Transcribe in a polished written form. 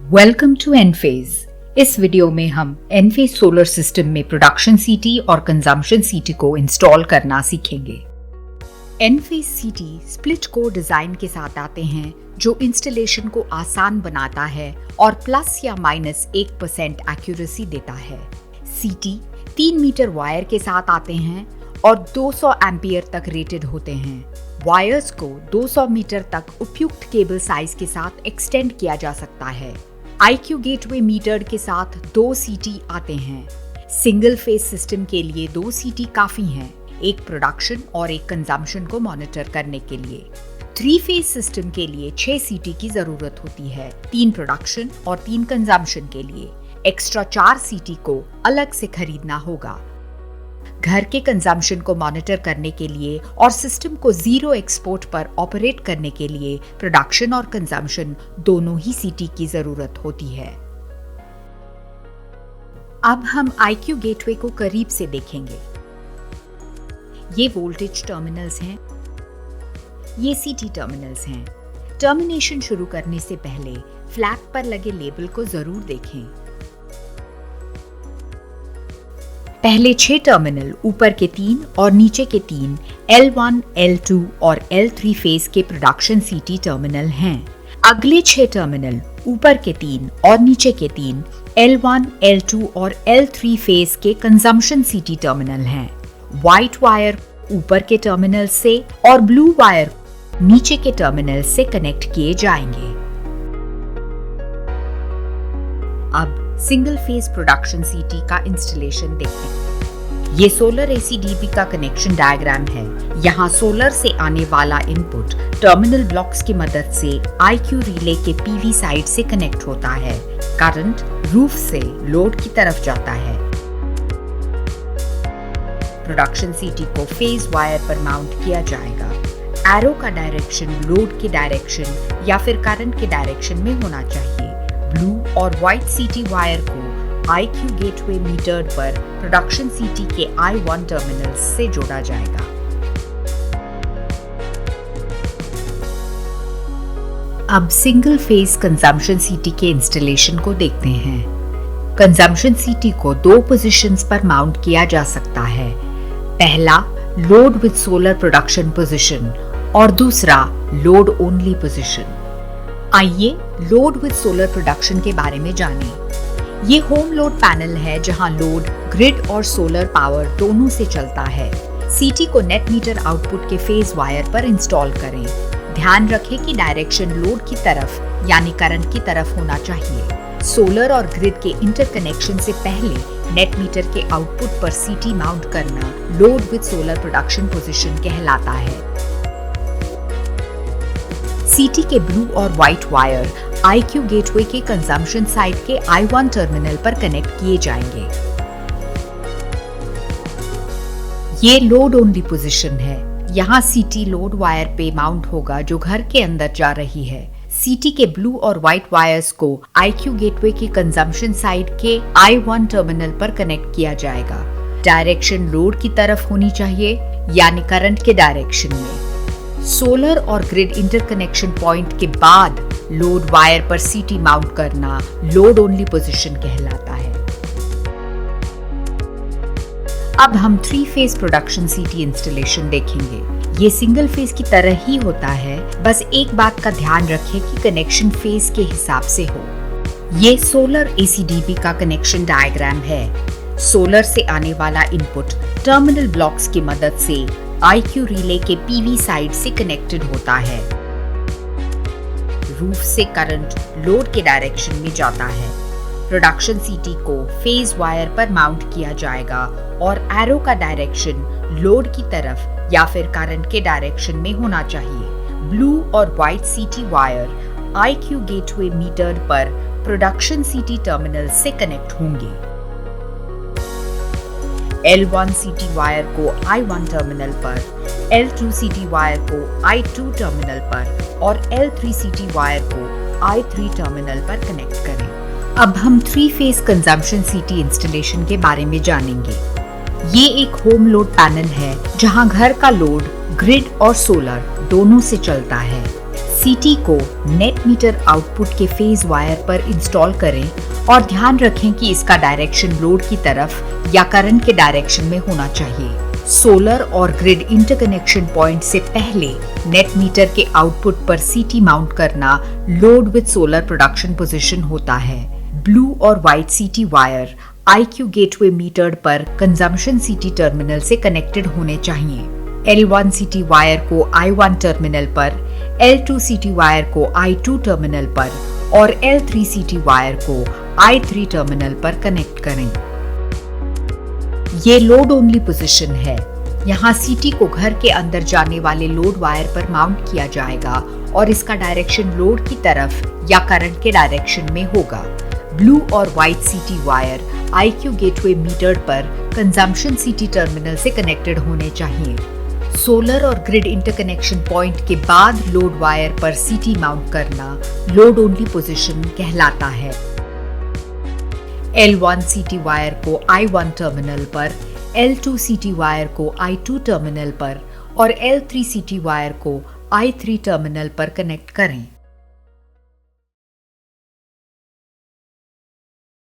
Welcome to एनफेज। इस video में हम एनफेज सोलर सिस्टम में प्रोडक्शन सीटी और कंजम्पशन सीटी को इंस्टॉल करना सीखेंगे। एनफेज सीटी स्प्लिट कोर डिजाइन के साथ आते हैं जो इंस्टॉलेशन को आसान बनाता है और प्लस या माइनस 1% एक्यूरेसी देता है। सीटी 3 मीटर वायर के साथ आते हैं और 200 एम्पियर तक रेटेड होते हैं। वायर्स को 200 मीटर तक उपयुक्त केबल साइज के साथ एक्सटेंड किया जा सकता है। IQ गेटवे मीटर के साथ 2 सीटी आते हैं। सिंगल फेज सिस्टम के लिए 2 सीटी काफी हैं, एक प्रोडक्शन और एक कंजम्पशन को मॉनिटर करने के लिए। 3 फेज सिस्टम के लिए 6 सीटी की जरूरत होती है, 3 प्रोडक्शन और 3 कंजम्पशन के लिए। एक्स्ट्रा 4 सीटी को अलग से खरीदना होगा। घर के कंजम्पशन को मॉनिटर करने के लिए और सिस्टम को जीरो एक्सपोर्ट पर ऑपरेट करने के लिए प्रोडक्शन और कंजम्पशन दोनों ही सीटी की जरूरत होती है। अब हम IQ गेटवे को करीब से देखेंगे। ये वोल्टेज टर्मिनल्स हैं, ये सीटी टर्मिनल्स हैं। टर्मिनेशन शुरू करने से पहले फ्लैग पर लगे लेबल को जरूर देखें। पहले 6 टर्मिनल ऊपर के 3 और नीचे के 3 L1, L2 और L3 फेज के प्रोडक्शन सीटी टर्मिनल हैं। अगले 6 टर्मिनल ऊपर के 3 और नीचे के 3 L1, L2 और L3 फेज के कंजम्पशन सीटी टर्मिनल हैं। व्हाइट वायर ऊपर के टर्मिनल से और ब्लू वायर नीचे के टर्मिनल से कनेक्ट किए जाएंगे। अब सिंगल फेज प्रोडक्शन सीटी का इंस्टॉलेशन देखते हैं। ये सोलर ACDP का कनेक्शन डायग्राम है। यहाँ सोलर से आने वाला इनपुट टर्मिनल ब्लॉक्स की मदद से IQ रिले के PV साइड से कनेक्ट होता है। करंट रूफ से लोड की तरफ जाता है। प्रोडक्शन सीटी को फेज वायर पर माउंट किया जाएगा। एरो का डायरेक्शन लोड के डायरेक्शन या फिर करंट के डायरेक्शन में होना चाहिए। ब्लू और व्हाइट सीटी वायर को IQ गेटवे मीटर पर प्रोडक्शन सीटी के I1 टर्मिनल से जोड़ा जाएगा। अब सिंगल फेज कंजम्पशन सीटी के इंस्टॉलेशन को देखते हैं। कंजम्पशन सीटी को 2 पोजीशंस पर माउंट किया जा सकता है। पहला load with solar production position और दूसरा लोड ओनली पोजीशन। आइए लोड विद सोलर प्रोडक्शन के बारे में जानें। ये होम लोड पैनल है जहां लोड ग्रिड और सोलर पावर दोनों से चलता है। सीटी को नेट मीटर आउटपुट के फेज वायर पर इंस्टॉल करें। ध्यान रखें कि डायरेक्शन लोड की तरफ यानी करंट की तरफ होना चाहिए। सोलर और ग्रिड के इंटरकनेक्शन से पहले नेट मीटर के आउटपुट पर सीटी माउंट करना load with solar production position कहलाता है। सीटी के ब्लू और व्हाइट वायर IQ गेटवे के कंजम्पशन साइड के I1 टर्मिनल पर कनेक्ट किए जाएंगे। ये लोड ओनली पोजीशन है। यहाँ सीटी लोड वायर पे माउंट होगा जो घर के अंदर जा रही है। सीटी के ब्लू और व्हाइट वायर्स को IQ गेटवे के कंजम्पशन साइड के I1 टर्मिनल पर कनेक्ट किया जाएगा। डायरेक्शन लोड की तरफ होनी चाहिए यानी करंट के डायरेक्शन में। सोलर और ग्रिड इंटरकनेक्शन पॉइंट के बाद लोड वायर पर सीटी माउंट करना लोड ओनली पोजीशन कहलाता है। अब हम 3 फेज प्रोडक्शन सीटी इंस्टॉलेशन देखेंगे। ये सिंगल फेज की तरह ही होता है, बस एक बात का ध्यान रखें कि कनेक्शन फेज के हिसाब से हो। ये सोलर ACDP का कनेक्शन डायग्राम है। सोलर से आने वाला इनपुट टर्मिनल ब्लॉक्स की मदद से IQ रिले के PV साइड से कनेक्टेड होता है। रूफ से करंट लोड के डायरेक्शन में जाता है। प्रोडक्शन सीटी को फेज वायर पर माउंट किया जाएगा और एरो का डायरेक्शन लोड की तरफ या फिर करंट के डायरेक्शन में होना चाहिए। ब्लू और व्हाइट सीटी वायर IQ गेटवे मीटर पर प्रोडक्शन सीटी टर्मिनल से कनेक्ट होंगे। L1 सीटी वायर को I1 टर्मिनल पर, L2 सीटी वायर को I2 टर्मिनल पर और L3 सीटी वायर को I3 टर्मिनल पर कनेक्ट करें। अब हम 3 फेज कंजम्पशन सीटी इंस्टॉलेशन के बारे में जानेंगे। ये एक होम लोड पैनल है जहां घर का लोड ग्रिड और सोलर दोनों से चलता है। सीटी को नेट मीटर आउटपुट के फेज वायर पर इंस्टॉल करें और ध्यान रखें कि इसका डायरेक्शन लोड की तरफ या करंट के डायरेक्शन में होना चाहिए। सोलर और ग्रिड इंटरकनेक्शन पॉइंट से पहले नेट मीटर के आउटपुट पर सीटी माउंट करना load with solar production position होता है। ब्लू और व्हाइट सीटी वायर IQ गेटवे मीटर पर कंजम्पशन सीटी टर्मिनल से कनेक्टेड होने चाहिए। L1 सीटी वायर को I1 टर्मिनल पर, L2 सीटी वायर को I2 टर्मिनल पर और L3 सीटी वायर को I3 टर्मिनल पर कनेक्ट करें। ये लोड ओनली पोजीशन है। यहाँ सीटी को घर के अंदर जाने वाले लोड वायर पर माउंट किया जाएगा और इसका डायरेक्शन लोड की तरफ या करंट के डायरेक्शन में होगा। ब्लू और व्हाइट सीटी वायर IQ गेटवे मीटर पर कंजम्पशन सीटी टर्मिनल से कनेक्टेड होने चाहिए। सोलर और ग्रिड इंटरकनेक्शन पॉइंट के बाद लोड वायर पर सीटी माउंट करना लोड ओनली पोजीशन कहलाता है। L1 सीटी वायर को I1 टर्मिनल पर, L2 सीटी वायर को I2 टर्मिनल पर और L3 सीटी वायर को I3 टर्मिनल पर कनेक्ट करें।